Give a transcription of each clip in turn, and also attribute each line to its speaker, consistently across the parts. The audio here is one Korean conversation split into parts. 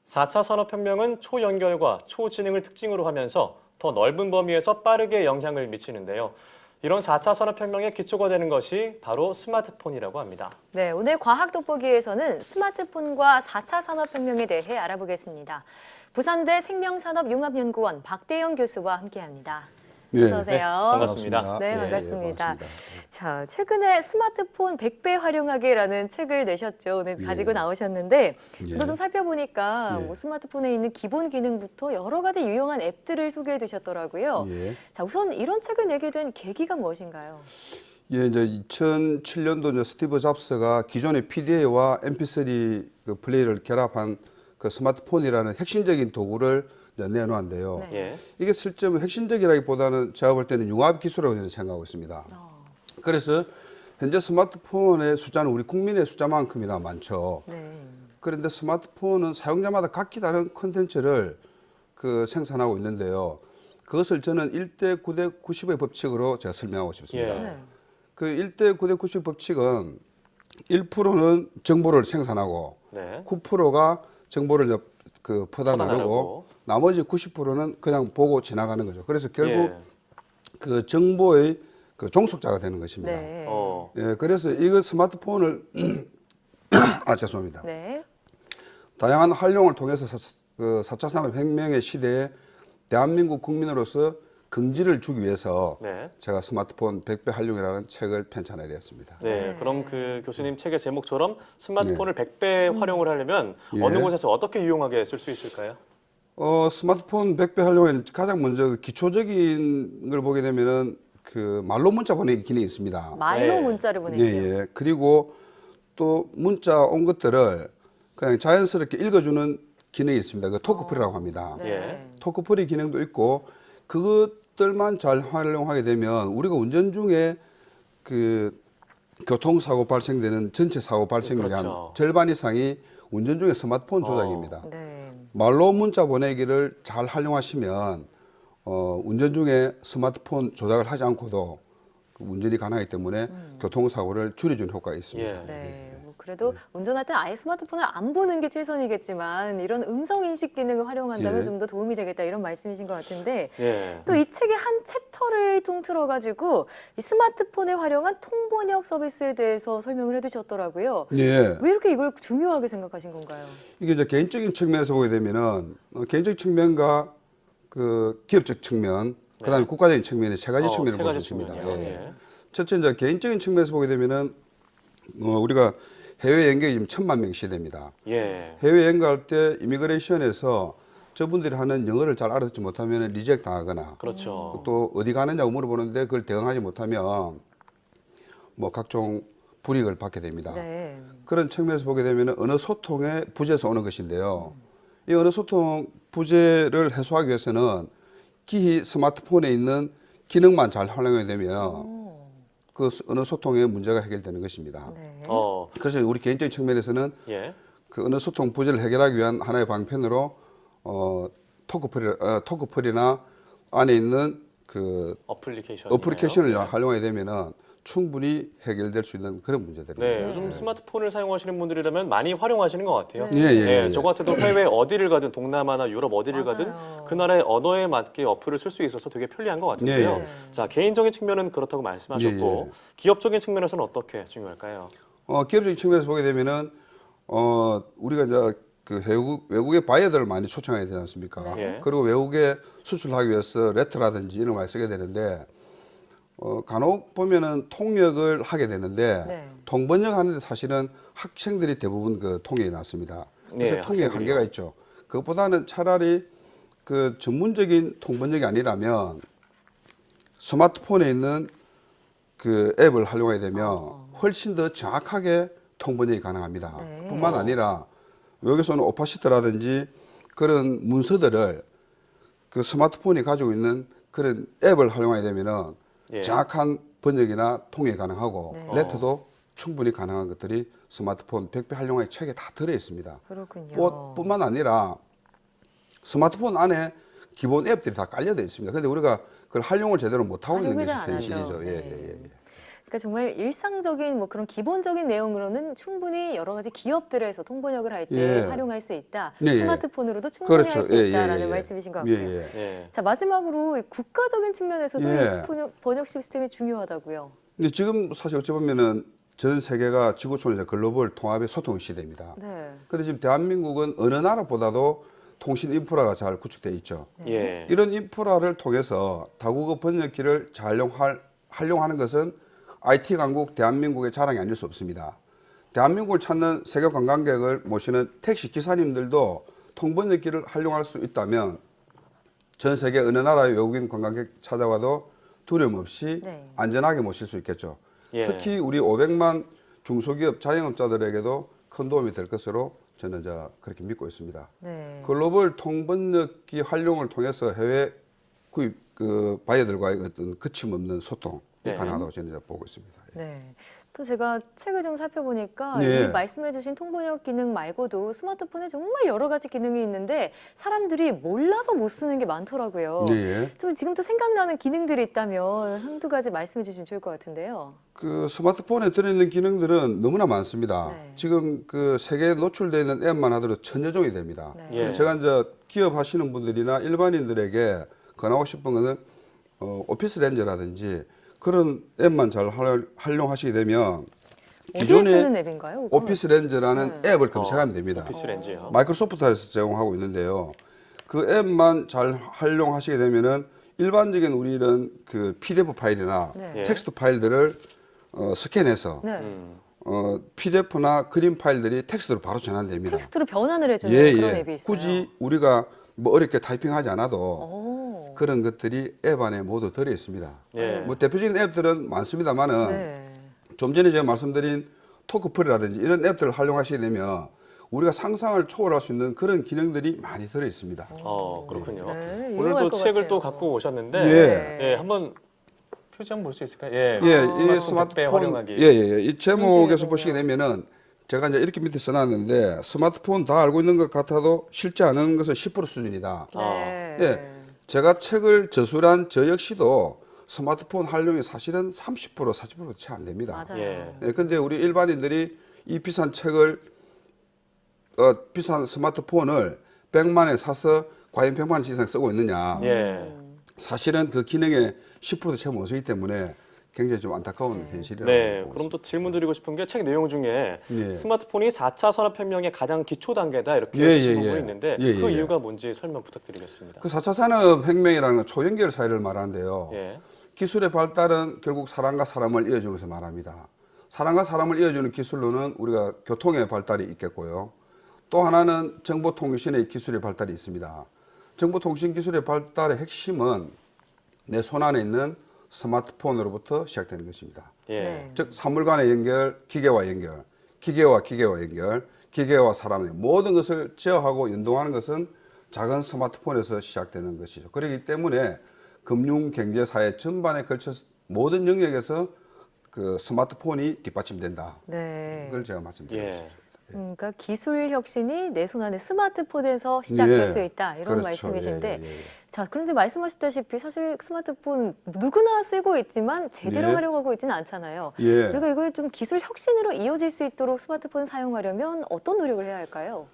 Speaker 1: 4차 산업혁명은 초연결과 초지능을 특징으로 하면서 더 넓은 범위에서 빠르게 영향을 미치는데요. 이런 4차 산업혁명의 기초가 되는 것이 바로 스마트폰이라고 합니다.
Speaker 2: 네, 오늘 과학 돋보기에서는 스마트폰과 4차 산업혁명에 대해 알아보겠습니다. 부산대 생명산업융합연구원 박대영 교수와 함께합니다.
Speaker 3: 예.
Speaker 2: 어서 오세요.
Speaker 1: 네, 반갑습니다.
Speaker 2: 네,
Speaker 3: 예,
Speaker 2: 반갑습니다.
Speaker 3: 반갑습니다.
Speaker 2: 자, 최근에 스마트폰 100배 활용하기라는 책을 내셨죠. 오늘 가지고
Speaker 3: 예.
Speaker 2: 나오셨는데
Speaker 3: 예.
Speaker 2: 저도 좀 살펴보니까
Speaker 3: 예.
Speaker 2: 뭐 스마트폰에 있는 기본 기능부터 여러 가지 유용한 앱들을 소개해 주셨더라고요.
Speaker 3: 예.
Speaker 2: 자, 우선 이런 책을 내게 된 계기가 무엇인가요?
Speaker 3: 예, 이제 2007년도 이제 스티브 잡스가 기존의 PDA와 MP3 그 플레이를 결합한 그 스마트폰이라는 핵심적인 도구를 이제 내놓았는데요.
Speaker 2: 네.
Speaker 1: 예.
Speaker 3: 이게 실제 핵심적이라기보다는 제가 볼 때는 융합 기술이라고 저는 생각하고 있습니다. 그래서 현재 스마트폰의 숫자는 우리 국민의 숫자만큼이나 많죠.
Speaker 2: 네.
Speaker 3: 그런데 스마트폰은 사용자마다 각기 다른 콘텐츠를 그 생산하고 있는데요. 그것을 저는 1대 9대 90의 법칙으로 제가 설명하고 싶습니다.
Speaker 1: 예.
Speaker 2: 네.
Speaker 3: 그 1대 9대 90 법칙은 1%는 정보를 생산하고
Speaker 1: 네.
Speaker 3: 9%가 정보를 이제 그 퍼다
Speaker 1: 퍼다
Speaker 3: 나르고
Speaker 1: 나르고.
Speaker 3: 나머지 90%는 그냥 보고 지나가는 거죠. 그래서 결국
Speaker 1: 예.
Speaker 3: 그 정보의 그 종속자가 되는 것입니다.
Speaker 2: 네.
Speaker 3: 예, 그래서 이거 스마트폰을 죄송합니다.
Speaker 2: 네.
Speaker 3: 다양한 활용을 통해서 그 4차 산업혁명의 시대에 대한민국 국민으로서 긍지를 주기 위해서
Speaker 1: 네.
Speaker 3: 제가 스마트폰 100배 활용이라는 책을 편찬하게 되었습니다.
Speaker 1: 네, 그럼 그 교수님 책의 제목처럼 스마트폰을
Speaker 3: 네.
Speaker 1: 100배 활용을 하려면
Speaker 3: 예.
Speaker 1: 어느 곳에서 어떻게 유용하게 쓸 수 있을까요?
Speaker 3: 스마트폰 100배 활용에는 가장 먼저 기초적인 걸 보게 되면은 그 말로 문자 보내기 기능이 있습니다.
Speaker 2: 말로
Speaker 1: 네.
Speaker 2: 문자를
Speaker 3: 예,
Speaker 2: 보내기요.
Speaker 3: 예. 그리고 또 문자 온 것들을 그냥 자연스럽게 읽어주는 기능이 있습니다. 그 토크풀이라고 합니다.
Speaker 2: 네.
Speaker 1: 예.
Speaker 3: 토크풀이 기능도 있고 그것들만 잘 활용하게 되면 우리가 운전 중에 그 교통사고 발생되는 전체 사고 발생률이
Speaker 1: 그렇죠.
Speaker 3: 한 절반 이상이 운전 중에 스마트폰 조작입니다.
Speaker 2: 네.
Speaker 3: 말로 문자 보내기를 잘 활용하시면 운전 중에 스마트폰 조작을 하지 않고도 그 운전이 가능하기 때문에 교통사고를 줄여주는 효과가 있습니다.
Speaker 1: 예.
Speaker 2: 네. 뭐 그래도 운전할 때 아예 스마트폰을 안 보는 게 최선이겠지만 이런 음성 인식 기능을 활용한다면
Speaker 3: 예.
Speaker 2: 좀 더 도움이 되겠다 이런 말씀이신 것 같은데
Speaker 1: 예.
Speaker 2: 또 이 책의 한 챕터를 통틀어 가지고 이 스마트폰에 활용한 통번역 서비스에 대해서 설명을 해두셨더라고요.
Speaker 3: 예.
Speaker 2: 왜 이렇게 이걸 중요하게 생각하신 건가요?
Speaker 3: 이게 이제 개인적인 측면에서 보게 되면은 개인적 측면과 그 기업적 측면, 그다음에 국가적인 측면의 세 가지 측면을
Speaker 1: 세
Speaker 3: 볼 수
Speaker 1: 가지
Speaker 3: 있습니다.
Speaker 1: 측면이요.
Speaker 3: 예.
Speaker 1: 예.
Speaker 3: 첫째 이제 개인적인 측면에서 보게 되면은 우리가 해외 연객이 지금 1,000만 명 시대입니다.
Speaker 1: 예.
Speaker 3: 해외 여행 갈 때 이미그레이션에서 저분들이 하는 영어를 잘 알아듣지 못하면 리젝트 당하거나
Speaker 1: 그렇죠.
Speaker 3: 또 어디 가느냐고 물어보는데 그걸 대응하지 못하면 뭐 각종 불이익을 받게 됩니다.
Speaker 2: 네.
Speaker 3: 그런 측면에서 보게 되면 언어 소통의 부재에서 오는 것인데요. 이 언어 소통 부재를 해소하기 위해서는 기히 스마트폰에 있는 기능만 잘 활용하게 되면 그 언어 소통의 문제가 해결되는 것입니다.
Speaker 2: 네.
Speaker 3: 그래서 우리 개인적인 측면에서는
Speaker 1: 예.
Speaker 3: 그 언어 소통 부재를 해결하기 위한 하나의 방편으로 토크풀이나 안에 있는 그 어플리케이션을 활용하게 되면은 충분히 해결될 수 있는 그런 문제들입니다.
Speaker 1: 네, 요즘 스마트폰을 사용하시는 분들이라면 많이 활용하시는 것 같아요.
Speaker 2: 네.
Speaker 3: 예.
Speaker 1: 저 같아도 해외 어디를 가든 동남아나 유럽 어디를
Speaker 2: 맞아요.
Speaker 1: 가든 그 나라의 언어에 맞게 어플을 쓸 수 있어서 되게 편리한 것 같은데요.
Speaker 3: 예.
Speaker 1: 자, 개인적인 측면은 그렇다고 말씀하셨고
Speaker 3: 예.
Speaker 1: 기업적인 측면에서는 어떻게 중요할까요?
Speaker 3: 기업적인 측면에서 보게 되면은 우리가 이제 그 외국의 바이어들을 많이 초청해야 되지 않습니까?
Speaker 1: 네.
Speaker 3: 그리고 외국에 수출하기 위해서 레터라든지 이런 걸 많이 쓰게 되는데 간혹 보면은 통역을 하게 되는데
Speaker 2: 네.
Speaker 3: 통번역 하는데 사실은 학생들이 대부분 그 통역이 났습니다. 그래서
Speaker 1: 네,
Speaker 3: 통역에
Speaker 1: 학생들이요.
Speaker 3: 한계가 있죠. 그것보다는 차라리 그 전문적인 통번역이 아니라면 스마트폰에 있는 그 앱을 활용하게 되면 훨씬 더 정확하게 통번역이 가능합니다.
Speaker 2: 네.
Speaker 3: 뿐만 아니라 외국에서는 오파시트라든지 그런 문서들을 그 스마트폰이 가지고 있는 그런 앱을 활용하게 되면은
Speaker 1: 예.
Speaker 3: 정확한 번역이나 통역이 가능하고
Speaker 2: 네.
Speaker 3: 레터도 충분히 가능한 것들이 스마트폰 100배 활용의 책에 다 들어 있습니다.
Speaker 2: 그렇군요.
Speaker 3: 뿐만 아니라 스마트폰 안에 기본 앱들이 다 깔려져 있습니다. 그런데 우리가 그걸 활용을 제대로 못 하고 있는
Speaker 2: 활용을
Speaker 3: 것이
Speaker 2: 잘안 하죠.
Speaker 3: 현실이죠.
Speaker 2: 네. 그러니까 정말 일상적인 뭐 그런 기본적인 내용으로는 충분히 여러 가지 기업들에서 통번역을 할 때
Speaker 3: 예.
Speaker 2: 활용할 수 있다.
Speaker 3: 예, 예.
Speaker 2: 스마트폰으로도 충분히
Speaker 3: 그렇죠.
Speaker 2: 할 수 있다라는 말씀이신 것 같고요.
Speaker 3: 예.
Speaker 1: 예.
Speaker 2: 자, 마지막으로 이 국가적인 측면에서도
Speaker 3: 예.
Speaker 2: 이 번역 시스템이 중요하다고요.
Speaker 3: 근데 지금 사실 어찌 보면은 전 세계가 지구촌의 글로벌 통합의 소통의 시대입니다.
Speaker 2: 네.
Speaker 3: 그런데 지금 대한민국은 어느 나라보다도 통신 인프라가 잘 구축돼 있죠.
Speaker 1: 예.
Speaker 3: 이런 인프라를 통해서 다국어 번역기를 잘 활용하는 것은 IT 강국 대한민국의 자랑이 아닐 수 없습니다. 대한민국을 찾는 세계 관광객을 모시는 택시 기사님들도 통번역기를 활용할 수 있다면 전 세계 어느 나라의 외국인 관광객 찾아와도 두려움 없이
Speaker 2: 네.
Speaker 3: 안전하게 모실 수 있겠죠.
Speaker 1: 예.
Speaker 3: 특히 우리 500만 중소기업 자영업자들에게도 큰 도움이 될 것으로 저는 그렇게 믿고 있습니다.
Speaker 2: 네.
Speaker 3: 글로벌 통번역기 활용을 통해서 해외 구입 바이어들과의 어떤 거침없는 소통이
Speaker 1: 네.
Speaker 3: 가능하다고 저는 보고 있습니다.
Speaker 2: 네. 또 제가 책을 좀 살펴보니까
Speaker 3: 예.
Speaker 2: 이 말씀해주신 통번역 기능 말고도 스마트폰에 정말 여러 가지 기능이 있는데 사람들이 몰라서 못 쓰는 게 많더라고요.
Speaker 3: 네.
Speaker 2: 좀 지금 또 생각나는 기능들이 있다면 한두 가지 말씀해 주시면 좋을 것 같은데요.
Speaker 3: 그 스마트폰에 들어있는 기능들은 너무나 많습니다.
Speaker 2: 네.
Speaker 3: 지금 그 세계에 노출되어 있는 앱만 하더라도 천여 종이 됩니다.
Speaker 2: 네.
Speaker 1: 예.
Speaker 3: 제가 이제 기업 하시는 분들이나 일반인들에게 권하고 싶은 것은 오피스 렌즈라든지 그런 앱만 잘 활용하시게 되면
Speaker 2: 어디에 쓰는 앱인가요? 그건?
Speaker 3: 오피스 렌즈라는 앱을 검색하면 됩니다.
Speaker 1: 오피스 렌즈요.
Speaker 3: 마이크로소프트에서 제공하고 있는데요. 그 앱만 잘 활용하시게 되면은 일반적인 우리는 그 PDF 파일이나
Speaker 2: 네.
Speaker 3: 텍스트 파일들을 스캔해서
Speaker 2: 네.
Speaker 3: PDF나 그림 파일들이 텍스트로 바로 전환됩니다.
Speaker 2: 텍스트로 변환을 해주는
Speaker 3: 예,
Speaker 2: 그런
Speaker 3: 예.
Speaker 2: 앱이 있어요.
Speaker 3: 굳이 우리가 뭐 어렵게 타이핑하지 않아도
Speaker 2: 오.
Speaker 3: 그런 것들이 앱 안에 모두 들어 있습니다.
Speaker 1: 예.
Speaker 3: 뭐 대표적인 앱들은 많습니다만은
Speaker 2: 네.
Speaker 3: 좀 전에 제가 말씀드린 토크풀이라든지 이런 앱들을 활용하시게 되면 우리가 상상을 초월할 수 있는 그런 기능들이 많이 들어 있습니다.
Speaker 1: 그렇군요.
Speaker 2: 네,
Speaker 1: 오늘
Speaker 2: 유용할
Speaker 1: 또
Speaker 2: 것
Speaker 1: 책을
Speaker 2: 같아요.
Speaker 1: 또 갖고 오셨는데
Speaker 3: 예.
Speaker 1: 예, 한번 표지 한번 볼 수 있을까요? 예.
Speaker 3: 이
Speaker 1: 스마트폰 활용하기.
Speaker 3: 이 제목에서
Speaker 2: 그러시군요.
Speaker 3: 보시게 되면은 제가 이제 이렇게 밑에 써놨는데 스마트폰 다 알고 있는 것 같아도 실제 아는 것은 10% 수준이다.
Speaker 2: 네.
Speaker 3: 예, 제가 책을 저술한 저 역시도 스마트폰 활용이 사실은 30% 40%도 채 안 됩니다.
Speaker 2: 맞아요.
Speaker 1: 예.
Speaker 3: 예, 근데 우리 일반인들이 이 비싼 책을 비싼 스마트폰을 100만에 사서 과연 100만 원 이상 쓰고 있느냐?
Speaker 1: 예.
Speaker 3: 사실은 그 기능의 10%도 채 못 쓰기 때문에 굉장히 좀 안타까운 현실이라고
Speaker 1: 네,
Speaker 3: 보고
Speaker 1: 그럼 또 질문 드리고 싶은 게 책 내용 중에
Speaker 3: 예.
Speaker 1: 스마트폰이 4차 산업혁명의 가장 기초 단계다 이렇게
Speaker 3: 예,
Speaker 1: 지금
Speaker 3: 예,
Speaker 1: 보고
Speaker 3: 예.
Speaker 1: 있는데
Speaker 3: 예,
Speaker 1: 그
Speaker 3: 예,
Speaker 1: 이유가 뭔지 설명 부탁드리겠습니다.
Speaker 3: 그 4차 산업혁명이라는 건 초연결 사회를 말하는데요.
Speaker 1: 예.
Speaker 3: 기술의 발달은 결국 사람과 사람을 이어주는 것을 말합니다. 사람과 사람을 이어주는 기술로는 우리가 교통의 발달이 있겠고요. 또 하나는 정보통신의 기술의 발달이 있습니다. 정보통신 기술의 발달의 핵심은 내 손 안에 있는 스마트폰으로부터 시작되는 것입니다.
Speaker 1: 예.
Speaker 2: 네.
Speaker 3: 즉 사물 간의 연결, 기계와 연결, 기계와 연결, 기계와 사람의 모든 것을 제어하고 연동하는 것은 작은 스마트폰에서 시작되는 것이죠. 그렇기 때문에 금융, 경제, 사회 전반에 걸쳐 모든 영역에서 그 스마트폰이 뒷받침된다.
Speaker 2: 네.
Speaker 3: 그걸 제가 말씀드리겠습니다.
Speaker 1: 예.
Speaker 2: 그러니까 기술 혁신이 내 손 안에 스마트폰에서 시작될
Speaker 3: 예.
Speaker 2: 수 있다 이런
Speaker 3: 그렇죠.
Speaker 2: 말씀이신데
Speaker 3: 예, 예, 예.
Speaker 2: 자 그런데 말씀하셨다시피 사실 스마트폰 누구나 쓰고 있지만 제대로
Speaker 3: 예.
Speaker 2: 활용하고 있지는 않잖아요.
Speaker 3: 예.
Speaker 2: 그리고 이걸 좀 기술 혁신으로 이어질 수 있도록 스마트폰 사용하려면 어떤 노력을 해야 할까요?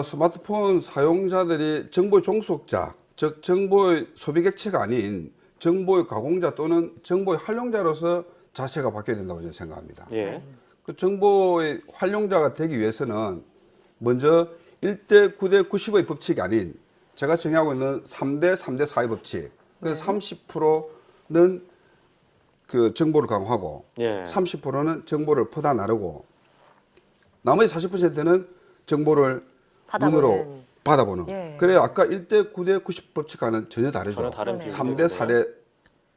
Speaker 3: 스마트폰 사용자들이 정보의 종속자, 즉 정보의 소비 객체가 아닌 정보의 가공자 또는 정보의 활용자로서 자세가 바뀌어야 된다고 저는 생각합니다.
Speaker 1: 예.
Speaker 3: 그 정보의 활용자가 되기 위해서는 먼저 1대 9대 90의 법칙이 아닌 제가 정의하고 있는 3대 3대 4의 법칙. 그래서 30%는 그 정보를 강화하고
Speaker 1: 예.
Speaker 3: 30%는 정보를 퍼다 나르고 나머지 40%는 정보를
Speaker 2: 받아보는.
Speaker 3: 눈으로 받아보는.
Speaker 2: 예.
Speaker 3: 그래 아까 1대 9대 90 법칙과는 전혀 다르죠.
Speaker 1: 전혀 다른
Speaker 2: 네.
Speaker 3: 3대 4대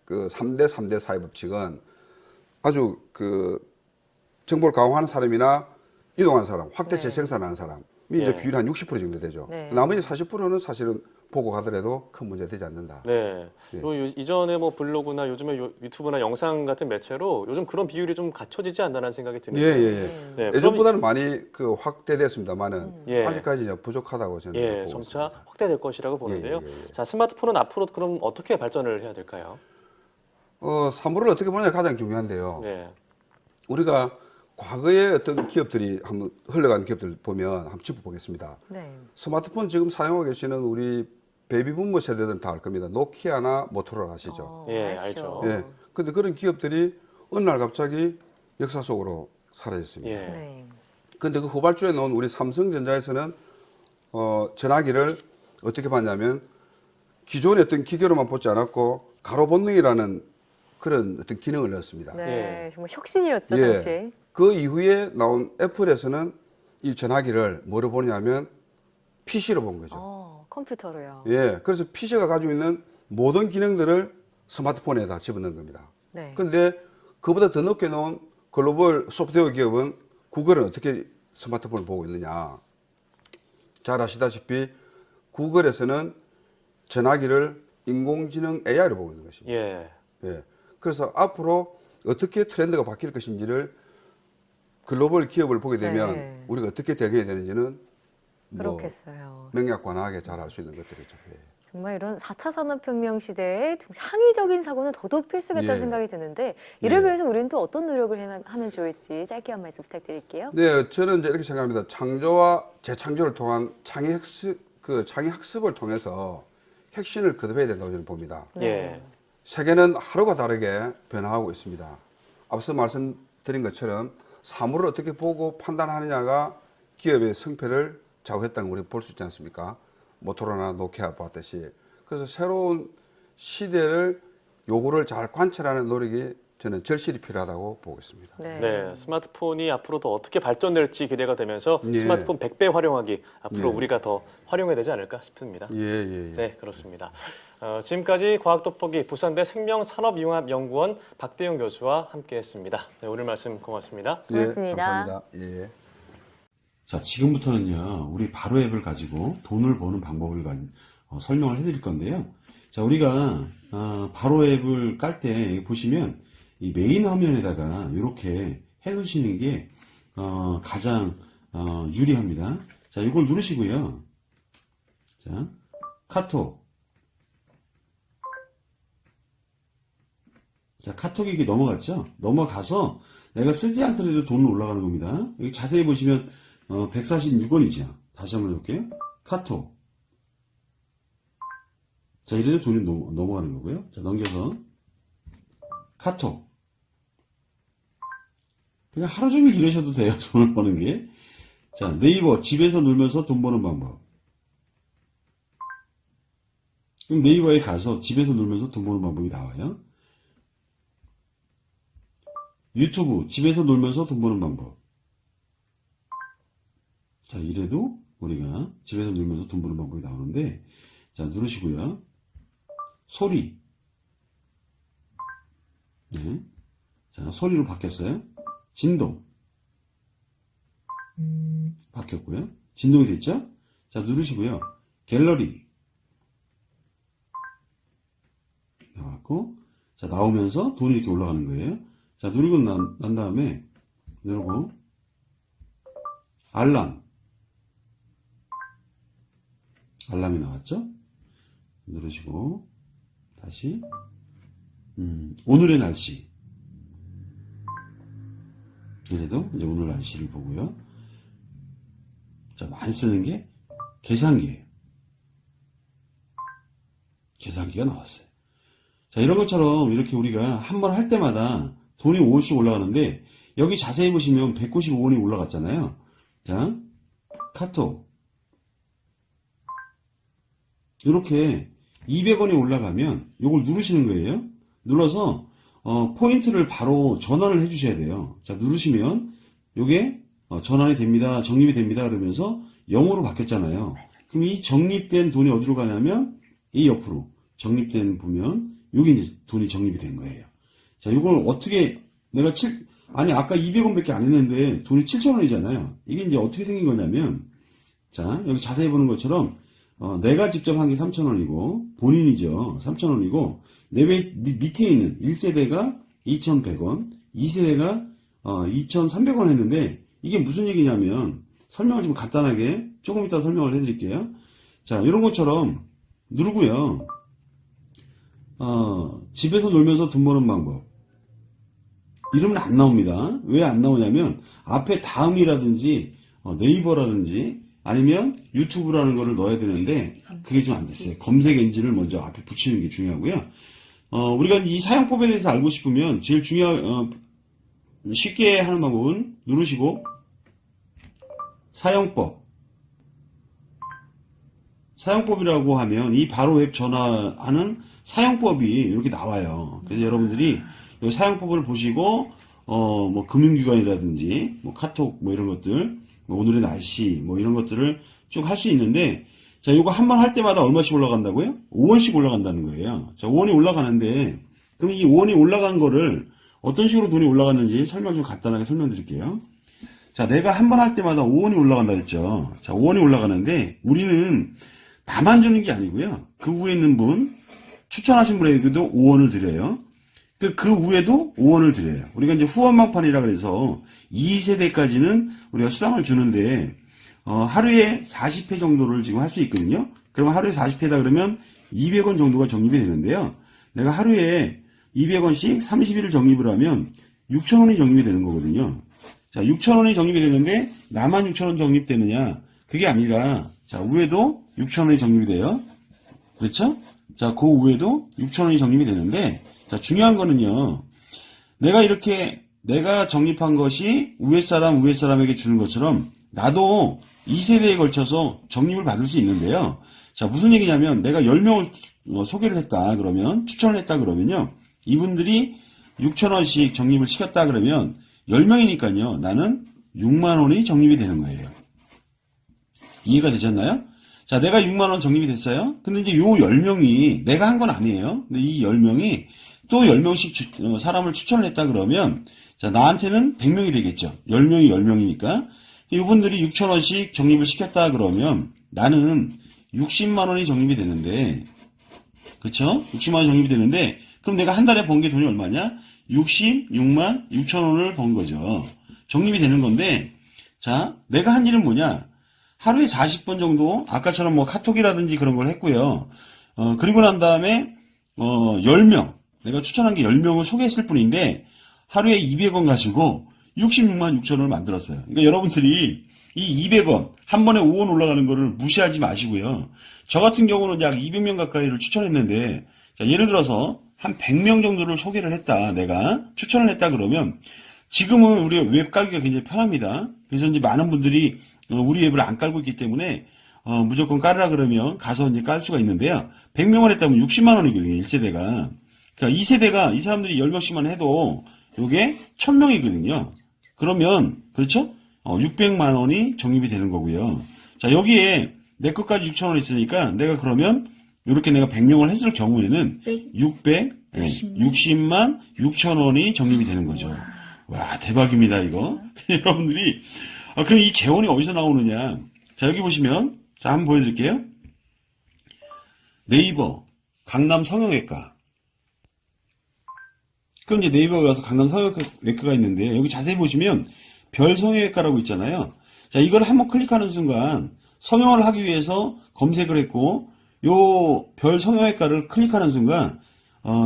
Speaker 3: 그 3대 3대 4의 법칙은 아주 그 정보를 강화하는 사람이나 이동하는 사람, 확대
Speaker 2: 네.
Speaker 3: 재생산하는 사람이
Speaker 1: 예.
Speaker 3: 이제 비율이 한 60% 정도 되죠.
Speaker 2: 네.
Speaker 3: 나머지 40%는 사실은 보고 가더라도 큰 문제 되지 않는다.
Speaker 1: 네.
Speaker 3: 예.
Speaker 1: 이전에 뭐 블로그나 요즘에 유튜브나 영상 같은 매체로 요즘 그런 비율이 좀 갖춰지지 않나라는 생각이
Speaker 3: 예,
Speaker 1: 드는데.
Speaker 3: 예, 예.
Speaker 1: 네, 그럼
Speaker 3: 예전보다는 많이 그 확대됐습니다만은
Speaker 1: 예.
Speaker 3: 아직까지 부족하다고 저는
Speaker 1: 예,
Speaker 3: 보고
Speaker 1: 점차
Speaker 3: 있습니다.
Speaker 1: 확대될 것이라고 보는데요.
Speaker 3: 예, 예, 예.
Speaker 1: 자, 스마트폰은 앞으로 그럼 어떻게 발전을 해야 될까요?
Speaker 3: 사물을 어떻게 보느냐 가장 중요한데요.
Speaker 1: 예.
Speaker 3: 우리가 과거에 어떤 기업들이 한번 흘러간 기업들 보면 한번 짚어보겠습니다.
Speaker 2: 네.
Speaker 3: 스마트폰 지금 사용하고 계시는 우리 베이비붐머 세대들은 다 알 겁니다. 노키아나 모토로라 아시죠?
Speaker 1: 예, 알죠.
Speaker 3: 예. 근데 그런 기업들이 어느 날 갑자기 역사 속으로 사라졌습니다.
Speaker 1: 예.
Speaker 2: 네.
Speaker 3: 근데 그 후발주에 나온 우리 삼성전자에서는 전화기를 어떻게 봤냐면 기존의 어떤 기계로만 보지 않았고 가로 본능이라는 그런 어떤 기능을 넣었습니다.
Speaker 2: 네. 정말 혁신이었죠,
Speaker 3: 예.
Speaker 2: 당시에.
Speaker 3: 그 이후에 나온 애플에서는 이 전화기를 뭐로 보냐면 PC로 본 거죠.
Speaker 2: 컴퓨터로요.
Speaker 3: 예. 그래서 PC가 가지고 있는 모든 기능들을 스마트폰에다 집어넣은 겁니다.
Speaker 2: 네.
Speaker 3: 근데 그보다 더 높게 놓은 글로벌 소프트웨어 기업은 구글은 어떻게 스마트폰을 보고 있느냐. 잘 아시다시피 구글에서는 전화기를 인공지능 AI로 보고 있는 것입니다.
Speaker 1: 예.
Speaker 3: 예. 그래서 앞으로 어떻게 트렌드가 바뀔 것인지를 글로벌 기업을 보게 되면
Speaker 2: 네.
Speaker 3: 우리가 어떻게 대응해야 되는지는 뭐
Speaker 2: 그렇겠어요.
Speaker 3: 명약관하게 잘 알 수 있는 것들이죠. 예.
Speaker 2: 정말 이런 4차 산업혁명 시대에 좀 창의적인 사고는 더더욱 필수겠다는
Speaker 3: 예.
Speaker 2: 생각이 드는데 이를
Speaker 3: 예.
Speaker 2: 위해서 우리는 또 어떤 노력을 하면 좋을지 짧게 한 말씀 부탁드릴게요.
Speaker 3: 네, 저는 이제 이렇게 생각합니다. 창조와 재창조를 통한 창의학습을 통해서 혁신을 거듭해야 된다고 저는 봅니다.
Speaker 1: 예.
Speaker 3: 세계는 하루가 다르게 변화하고 있습니다. 앞서 말씀드린 것처럼 사물을 어떻게 보고 판단하느냐가 기업의 성패를 좌우했다는 걸 우리가 볼 수 있지 않습니까? 모토로나 노키아 봤듯이. 그래서 새로운 시대를 요구를 잘 관찰하는 노력이 저는 절실히 필요하다고 보고 있습니다.
Speaker 1: 네, 스마트폰이 앞으로 더 어떻게 발전될지 기대가 되면서
Speaker 3: 예.
Speaker 1: 스마트폰 100배 활용하기 앞으로
Speaker 3: 예.
Speaker 1: 우리가 더 활용해야 되지 않을까 싶습니다.
Speaker 3: 예.
Speaker 1: 네, 그렇습니다. 지금까지 과학돋보기 부산대 생명산업융합연구원 박대용 교수와 함께했습니다. 네, 오늘 말씀 고맙습니다.
Speaker 2: 고맙습니다.
Speaker 3: 예, 감사합니다. 예.
Speaker 4: 자, 지금부터는요, 우리 바로 앱을 가지고 돈을 버는 방법을 설명을 해드릴 건데요. 자, 우리가 바로 앱을 깔 때 보시면 이 메인 화면에다가 이렇게 해두시는 게 가장 유리합니다. 자, 이걸 누르시고요. 자, 카톡. 자, 카톡이 이게 넘어갔죠? 넘어가서 내가 쓰지 않더라도 돈은 올라가는 겁니다. 여기 자세히 보시면 146원이죠. 다시 한번 해볼게요. 카톡. 자, 이래도 돈이 넘어가는 거고요. 자, 넘겨서 카톡. 그냥 하루 종일 이러셔도 돼요. 돈을 버는 게. 자, 네이버 집에서 놀면서 돈 버는 방법. 그럼 네이버에 가서 집에서 놀면서 돈 버는 방법이 나와요. 유튜브 집에서 놀면서 돈 버는 방법. 자, 이래도 우리가 집에서 놀면서 돈 버는 방법이 나오는데, 자, 누르시고요. 소리. 네. 자, 소리로 바뀌었어요. 진동. 바뀌었고요. 진동이 됐죠? 자, 누르시고요. 갤러리. 나왔고, 자, 나오면서 돈이 이렇게 올라가는 거예요. 자, 누르고 난 다음에, 누르고, 알람. 알람이 나왔죠? 누르시고, 다시, 오늘의 날씨. 이래도 이제 오늘 날씨를 보고요. 자, 많이 쓰는 게 계산기예요. 계산기가 나왔어요. 자, 이런 것처럼 이렇게 우리가 한 번 할 때마다 돈이 5원씩 올라가는데, 여기 자세히 보시면 195원이 올라갔잖아요. 자, 카톡. 이렇게 200원이 올라가면 이걸 누르시는 거예요. 눌러서 포인트를 바로 전환을 해주셔야 돼요. 자, 누르시면 이게 전환이 됩니다. 적립이 됩니다. 그러면서 0으로 바뀌었잖아요. 그럼 이 적립된 돈이 어디로 가냐면 이 옆으로 적립된 보면 여기 이제 돈이 적립이 된 거예요. 자, 이걸 어떻게 내가 아까 200원밖에 안 했는데 돈이 7,000원이잖아요. 이게 이제 어떻게 생긴 거냐면, 자, 여기 자세히 보는 것처럼 내가 직접 한 게 3,000원이고 본인이죠. 3,000원이고 내 밑에 있는 1세대가 2,100원, 2세대가 2,300원 했는데, 이게 무슨 얘기냐면, 설명을 좀 간단하게 조금 이따 설명을 해드릴게요. 자, 이런 것처럼 누르고요. 집에서 놀면서 돈 버는 방법. 이러면 안 나옵니다. 왜 안 나오냐면 앞에 다음이라든지 네이버라든지 아니면 유튜브라는 거를 넣어야 되는데 그게 좀 안 됐어요. 검색 엔진을 먼저 앞에 붙이는 게 중요하고요. 우리가 이 사용법에 대해서 알고 싶으면 제일 쉽게 하는 방법은 누르시고 사용법이라고 하면 이 바로 웹 전화하는 사용법이 이렇게 나와요. 그래서 여러분들이 이 사용법을 보시고 뭐 금융기관이라든지 뭐 카톡 뭐 이런 것들, 뭐 오늘의 날씨 뭐 이런 것들을 쭉 할 수 있는데, 자, 이거 한 번 할 때마다 얼마씩 올라간다고요? 5원씩 올라간다는 거예요. 자, 5원이 올라가는데, 그럼 이 5원이 올라간 거를 어떤 식으로 돈이 올라갔는지 설명 좀 간단하게 설명드릴게요. 자, 내가 한 번 할 때마다 5원이 올라간다 그랬죠. 자, 5원이 올라가는데 우리는 나만 주는 게 아니고요. 그 위에 있는 분, 추천하신 분에게도 5원을 드려요. 그 위에도 5원을 드려요. 우리가 이제 후원망판이라 그래서 2세대까지는 우리가 수당을 주는데, 하루에 40회 정도를 지금 할 수 있거든요. 그러면 하루에 40회다 그러면 200원 정도가 적립이 되는데요. 내가 하루에 200원씩 30일을 적립을 하면 6,000원이 적립이 되는 거거든요. 자, 6,000원이 적립이 되는데 나만 6,000원 적립되느냐? 그게 아니라, 자, 위에도 6,000원이 적립이 돼요. 그렇죠? 자, 그 위에도 6,000원이 적립이 되는데, 자, 중요한 거는요. 내가 적립한 것이 위에 사람에게 주는 것처럼 나도 2세대에 걸쳐서 적립을 받을 수 있는데요. 자, 무슨 얘기냐면 내가 10명을 소개를 했다 그러면, 추천을 했다 그러면요. 이분들이 6,000원씩 적립을 시켰다 그러면 10명이니까요. 나는 6만 원이 적립이 되는 거예요. 이해가 되셨나요? 자, 내가 6만 원 적립이 됐어요. 근데 이제 요 10명이 내가 한 건 아니에요. 근데 이 10명이 또 10명씩 사람을 추천을 했다 그러면, 자, 나한테는 100명이 되겠죠. 10명이 10명이니까. 이분들이 6,000원씩 적립을 시켰다 그러면 나는 60만 원이 적립이 되는데, 그쵸? 60만 원이 적립이 되는데, 그럼 내가 한 달에 번 게 돈이 얼마냐? 66만 6천 원을 번 거죠. 적립이 되는 건데, 자, 내가 한 일은 뭐냐? 하루에 40번 정도, 아까처럼 뭐 카톡이라든지 그런 걸 했고요. 그리고 난 다음에, 10명. 내가 추천한 게 10명을 소개했을 뿐인데, 하루에 200원 가지고 66만 6천 원을 만들었어요. 그러니까 여러분들이 이 200원, 한 번에 5원 올라가는 거를 무시하지 마시고요. 저 같은 경우는 약 200명 가까이를 추천했는데, 자, 예를 들어서 한 100명 정도를 소개를 했다. 내가 추천을 했다 그러면, 지금은 우리 웹 깔기가 굉장히 편합니다. 그래서 이제 많은 분들이 우리 웹을 안 깔고 있기 때문에, 무조건 깔으라 그러면 가서 이제 깔 수가 있는데요. 100명을 했다면 60만 원이거든요, 1세대가. 그러니까 2세대가 이 사람들이 10명씩만 해도 요게 1000명이거든요. 그러면, 그렇죠? 600만 원이 적립이 되는 거고요. 자, 여기에 내 것까지 6,000원 있으니까 내가 그러면 이렇게 내가 100명을 했을 경우에는 660만 6천 원이 적립이 되는 거죠. 와, 대박입니다, 이거. 여러분들이, 그럼 이 재원이 어디서 나오느냐? 자, 여기 보시면, 자, 한번 보여드릴게요. 네이버, 강남 성형외과. 그럼 이제 네이버에 가서 강남 성형외과가 있는데, 여기 자세히 보시면, 별 성형외과라고 있잖아요. 자, 이걸 한번 클릭하는 순간, 성형을 하기 위해서 검색을 했고, 요 별 성형외과를 클릭하는 순간,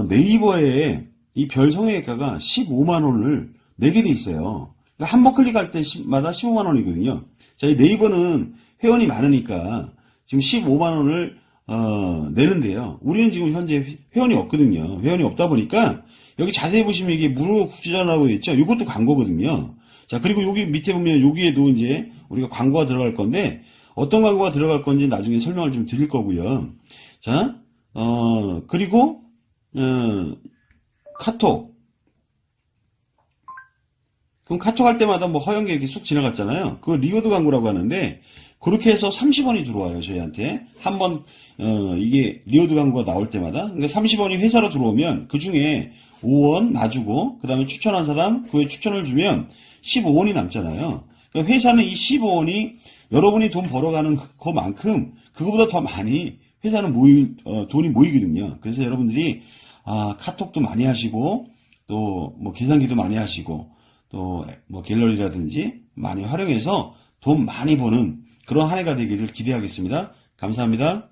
Speaker 4: 네이버에 이 별 성형외과가 15만 원을 내게 돼 있어요. 그러니까 한 번 클릭할 때마다 15만 원이거든요. 자, 이 네이버는 회원이 많으니까 지금 15만 원을 내는데요. 우리는 지금 현재 회원이 없거든요. 회원이 없다 보니까 여기 자세히 보시면 이게 무료 국제전화라고 있죠. 이것도 광고거든요. 자, 그리고 여기 밑에 보면 여기에도 이제 우리가 광고가 들어갈 건데 어떤 광고가 들어갈 건지 나중에 설명을 좀 드릴 거고요. 자, 그리고 카톡. 그럼 카톡 할 때마다 뭐 허용계 이렇게 쑥 지나갔잖아요. 그거 리워드 광고라고 하는데, 그렇게 해서 30원이 들어와요, 저희한테. 한번, 이게 리워드 광고가 나올 때마다. 그러니까 30원이 회사로 들어오면, 그 중에 5원 놔주고, 그 다음에 추천한 사람, 그에 추천을 주면 15원이 남잖아요. 그러니까 회사는 이 15원이 여러분이 돈 벌어가는 그만큼, 그거보다 더 많이 회사는 돈이 모이거든요. 그래서 여러분들이, 카톡도 많이 하시고, 또, 뭐, 계산기도 많이 하시고, 또, 뭐, 갤러리라든지 많이 활용해서 돈 많이 버는 그런 한 해가 되기를 기대하겠습니다. 감사합니다.